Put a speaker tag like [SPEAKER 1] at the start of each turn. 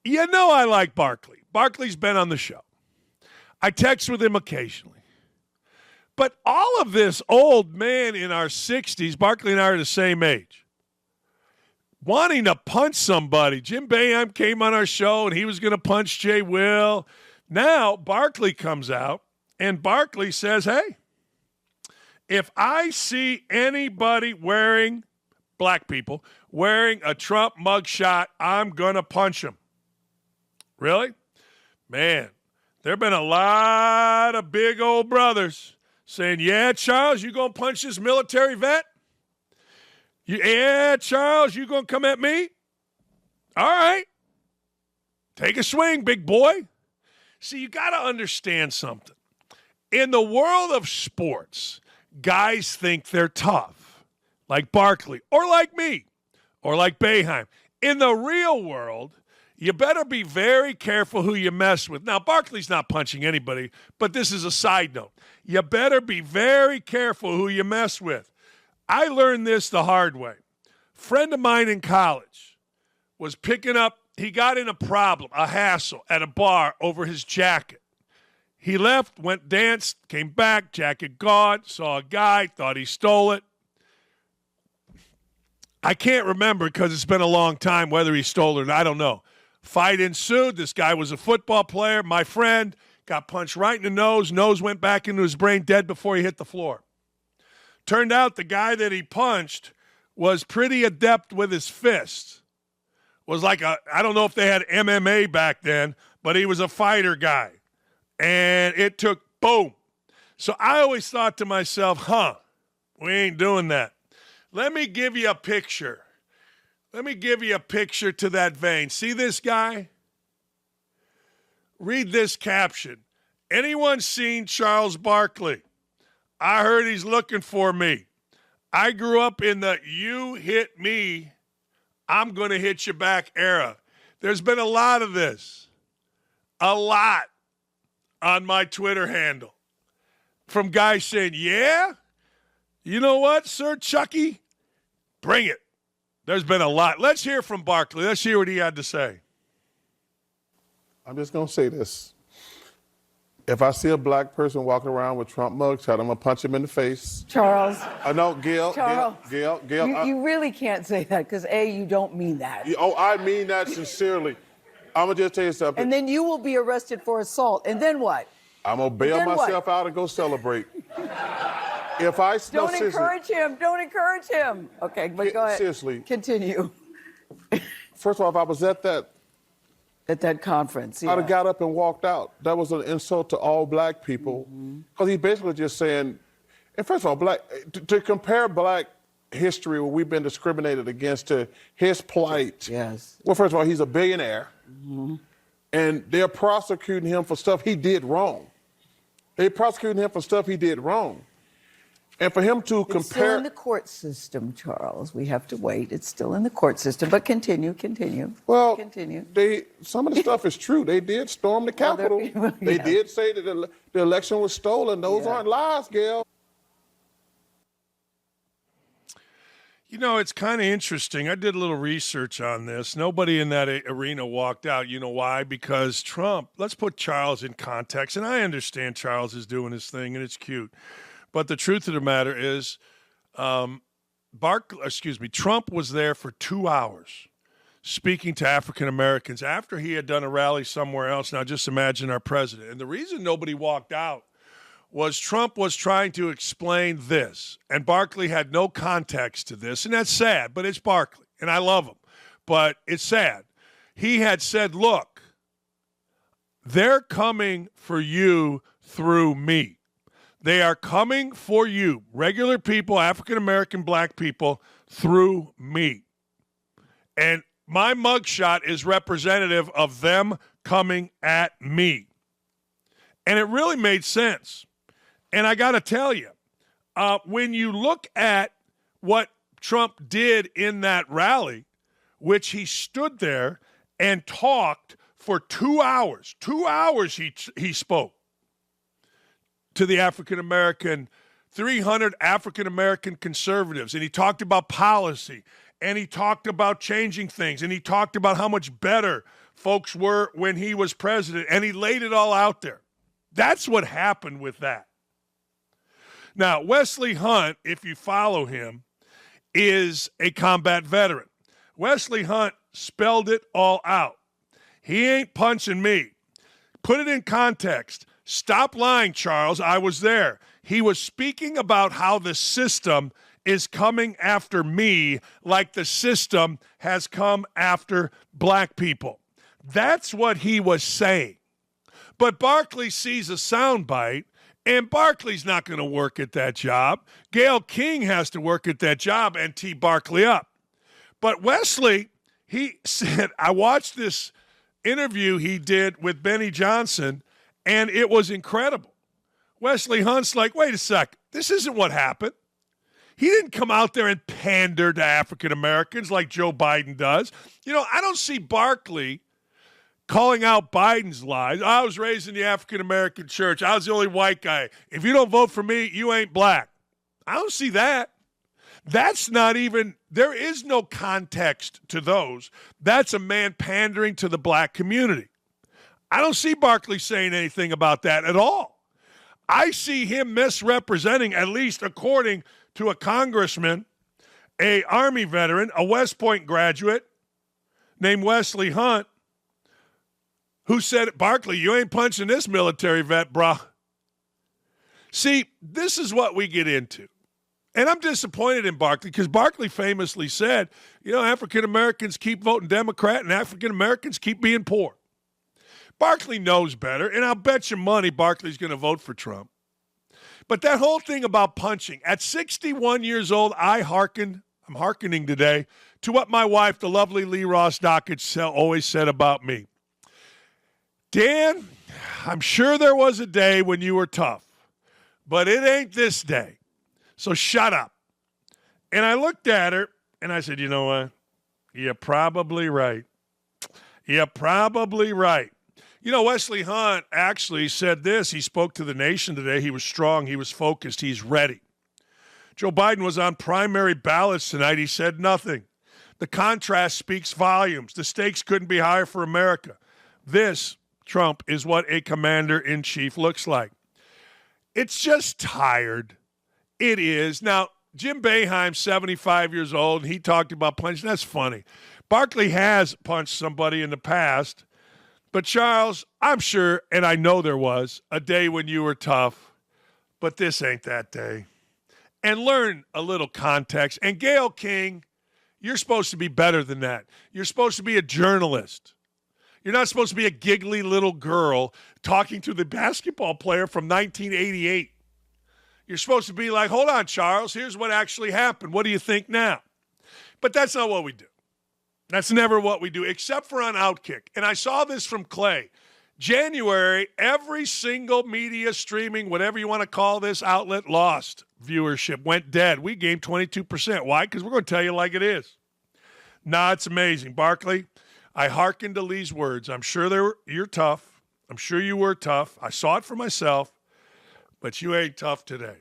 [SPEAKER 1] You know I like Barkley. Barkley's been on the show. I text with him occasionally. But all of this old man in our 60s, Barkley and I are the same age, wanting to punch somebody. Jim Boeheim came on our show, and he was going to punch Jay Will. Now Barkley comes out, and Barkley says, hey, if I see anybody wearing, black people, wearing a Trump mugshot, I'm going to punch him. Really? Man, there have been a lot of big old brothers saying, yeah, Charles, you going to punch this military vet? Yeah, Charles, you going to come at me? All right. Take a swing, big boy. See, you got to understand something. In the world of sports, guys think they're tough, like Barkley, or like me, or like Boeheim. In the real world, you better be very careful who you mess with. Now, Barkley's not punching anybody, but this is a side note. You better be very careful who you mess with. I learned this the hard way. Friend of mine in college was picking up, he got in a problem, a hassle at a bar over his jacket. He left, went danced, came back, jacket gone, saw a guy, thought he stole it. I can't remember because it's been a long time whether he stole it or not. I don't know. Fight ensued. This guy was a football player. My friend got punched right in the nose. Nose went back into his brain, dead before he hit the floor. Turned out the guy that he punched was pretty adept with his fists. Was like I don't know if they had MMA back then, but he was a fighter guy. And it took boom. So I always thought to myself, we ain't doing that. Let me give you a picture. Let me give you a picture to that vein. See this guy? Read this caption. Anyone seen Charles Barkley? I heard he's looking for me. I grew up in the you hit me, I'm going to hit you back era. There's been a lot of this. A lot on my Twitter handle. From guys saying, yeah? You know what, Sir Chucky? Bring it. There's been a lot. Let's hear from Barkley. Let's hear what he had to say.
[SPEAKER 2] I'm just going to say this. If I see a black person walking around with Trump mugshot, I'm going to punch him in the face.
[SPEAKER 3] Charles.
[SPEAKER 2] No, Gail.
[SPEAKER 3] Charles.
[SPEAKER 2] Gail.
[SPEAKER 3] You really can't say that because, A, you don't mean that.
[SPEAKER 2] Oh, I mean that sincerely. I'm going to just tell you something.
[SPEAKER 3] And then you will be arrested for assault. And then what?
[SPEAKER 2] I'm going to bail myself out and go celebrate. If I
[SPEAKER 3] Don't encourage him. Don't encourage him. Okay, but go ahead.
[SPEAKER 2] Seriously.
[SPEAKER 3] Continue.
[SPEAKER 2] First of all, if I was at that
[SPEAKER 3] conference,
[SPEAKER 2] I'd have got up and walked out. That was an insult to all black people. Because he's basically just saying, and first of all, to compare black history where we've been discriminated against to his plight.
[SPEAKER 3] Yes.
[SPEAKER 2] Well, first of all, he's a billionaire. And they're prosecuting him for stuff he did wrong. They're prosecuting him for stuff he did wrong. And for him to compare...
[SPEAKER 3] It's still in the court system, Charles. We have to wait. It's still in the court system. But continue.
[SPEAKER 2] Well,
[SPEAKER 3] continue.
[SPEAKER 2] Some of the stuff is true. They did storm the Capitol. They did say that the election was stolen. Those aren't lies, Gail.
[SPEAKER 1] You know, it's kind of interesting. I did a little research on this. Nobody in that arena walked out. You know why? Because Trump, let's put Charles in context. And I understand Charles is doing his thing, and it's cute. But the truth of the matter is, Trump was there for 2 hours speaking to African Americans after he had done a rally somewhere else. Now, just imagine our president. And the reason nobody walked out was Trump was trying to explain this, and Barkley had no context to this. And that's sad, but it's Barkley, and I love him. But it's sad. He had said, look, they're coming for you through me. They are coming for you, regular people, African-American, black people, through me. And my mugshot is representative of them coming at me. And it really made sense. And I got to tell you, when you look at what Trump did in that rally, which he stood there and talked for 2 hours, 2 hours he spoke to the African-American, 300 African-American conservatives. And he talked about policy, and he talked about changing things, and he talked about how much better folks were when he was president, and he laid it all out there. That's what happened with that. Now, Wesley Hunt, if you follow him, is a combat veteran. Wesley Hunt spelled it all out. He ain't punching me. Put it in context. Stop lying, Charles. I was there. He was speaking about how the system is coming after me like the system has come after black people. That's what he was saying. But Barkley sees a soundbite, and Barkley's not going to work at that job. Gayle King has to work at that job and tee Barkley up. But Wesley, he said, I watched this interview he did with Benny Johnson, and it was incredible. Wesley Hunt's like, wait a sec, this isn't what happened. He didn't come out there and pander to African Americans like Joe Biden does. You know, I don't see Barkley calling out Biden's lies. I was raised in the African American church. I was the only white guy. If you don't vote for me, you ain't black. I don't see that. That's not even, there is no context to those. That's a man pandering to the black community. I don't see Barkley saying anything about that at all. I see him misrepresenting, at least according to a congressman, a Army veteran, a West Point graduate named Wesley Hunt, who said, Barkley, you ain't punching this military vet, brah. See, this is what we get into. And I'm disappointed in Barkley because Barkley famously said, you know, African Americans keep voting Democrat and African Americans keep being poor. Barkley knows better, and I'll bet you money Barkley's going to vote for Trump. But that whole thing about punching, at 61 years old, I'm hearkening today to what my wife, the lovely Lee Ross Dakich, always said about me. Dan, I'm sure there was a day when you were tough, but it ain't this day. So shut up. And I looked at her, and I said, you know what? You're probably right. You're probably right. You know, Wesley Hunt actually said this. He spoke to the nation today. He was strong. He was focused. He's ready. Joe Biden was on primary ballots tonight. He said nothing. The contrast speaks volumes. The stakes couldn't be higher for America. This, Trump, is what a commander-in-chief looks like. It's just tired. It is. Now, Jim Boeheim's 75 years old, and he talked about punching. That's funny. Barkley has punched somebody in the past. But, Charles, I'm sure, and I know there was, a day when you were tough, but this ain't that day. And learn a little context. And Gayle King, you're supposed to be better than that. You're supposed to be a journalist. You're not supposed to be a giggly little girl talking to the basketball player from 1988. You're supposed to be like, hold on, Charles, here's what actually happened. What do you think now? But that's not what we do. That's never what we do, except for on OutKick. And I saw this from Clay. January, every single media streaming, whatever you want to call this outlet, lost viewership, went dead. We gained 22%. Why? Because we're going to tell you like it is. Nah, it's amazing. Barkley, I hearkened to Lee's words. I'm sure you're tough. I'm sure you were tough. I saw it for myself, but you ain't tough today.